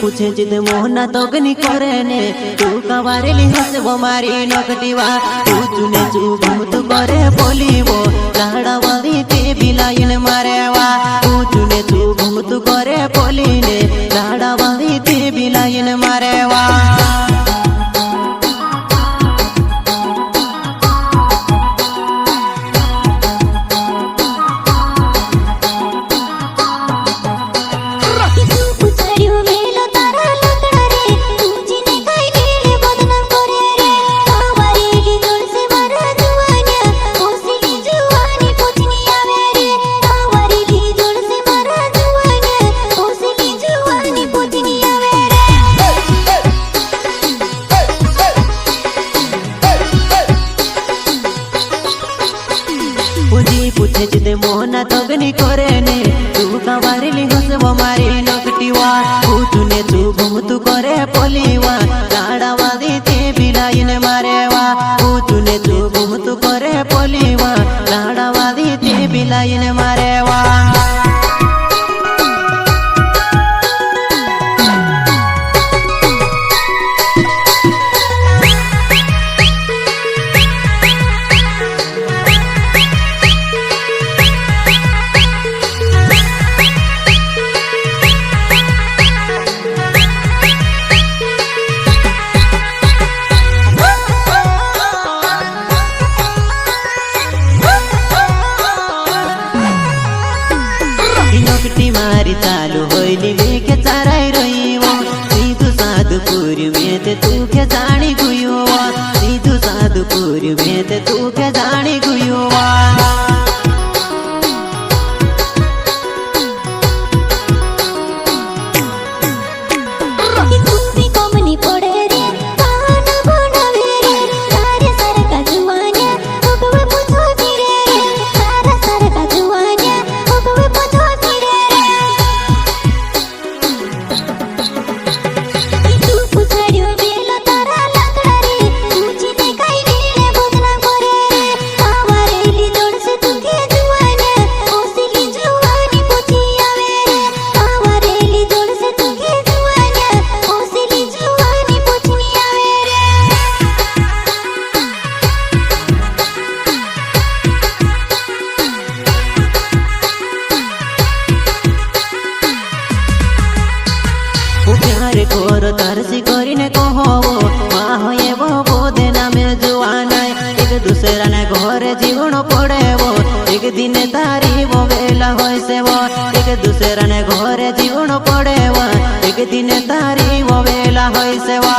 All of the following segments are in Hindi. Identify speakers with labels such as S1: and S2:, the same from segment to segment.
S1: पूछे जिद मोहना तोगनी करे ने तू कवारेली हसबो मारी नकटीवा तू चुने चू घूमतु करे बोलीवो लाड़ा वाली ते बिलाइन मारेवा तू चुने चू घूमतु करे बोलीने लाड़ा वाली ते बिलाइन मारेवा पूछे जिदे मोहना तोगनी करे ने तू कवारेली हसबो मारी नकटीवा तू चुने चू घूमतु करे पोलीवा लाड़ा वाली ते बिलाइन मारेवा तू चुने चू घूमतु करे पोलीवा लाड़ा वाली ते बिलाइन मारेवा नकटी मारी चालू होइली लेके चाराई रहीवो सीधु साधुपुर में ते तू के जानी गुयो सीधु साधुपुर में ते तू के जानी गुयो प्यार कोरो तरसी करीने कहोवो माहो ये वो बोधे नामे जुआना एक दूसरा ने घरे जीवन पड़ेवो एक दिन तारी वो वेला होइसे वो एक दूसरा ने घरे जीवन पड़ेवो एक दिन तारी वो वेला होइसे वो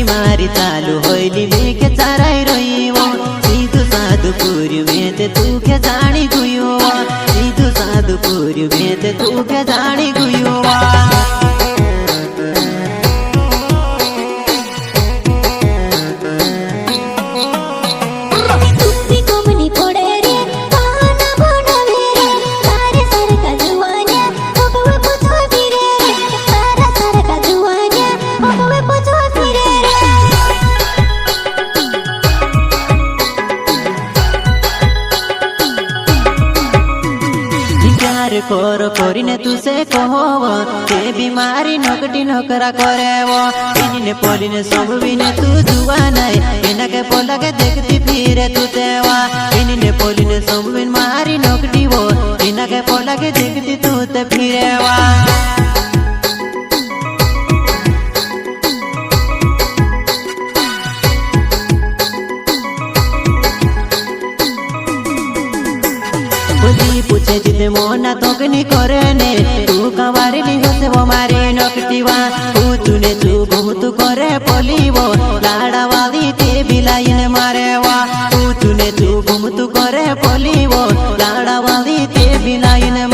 S1: मारी चालू होइली लेके चाराई रहीवो सीधु साधुपुर में ते तू के जानी गुयो सीधु साधुपुर में ते तू के जानी गुयो कोरो कोरीने तुसे कहोवो ते बीमारी नकटी नकरा करेवो इने पोलिने सब बिने तू जुवानाय इनके पोलके देखती फिरे तू तेवा इने पोलिने सब बिन मारी नकटी वो इनके पोलके देखती तू ते फिरेवा પૂછે જીતે મોના તોકની કરે ને તું કવારેલી હસે વો મારી નોકટીવા ઊંચું ને તું ઘૂમતું કરે પોલીવો લાડાવાળી તે બિલાઈને મારે વા ઊંચું ને તું ઘૂમતું કરે પોલીવો લાડાવાળી તે બિલાઈને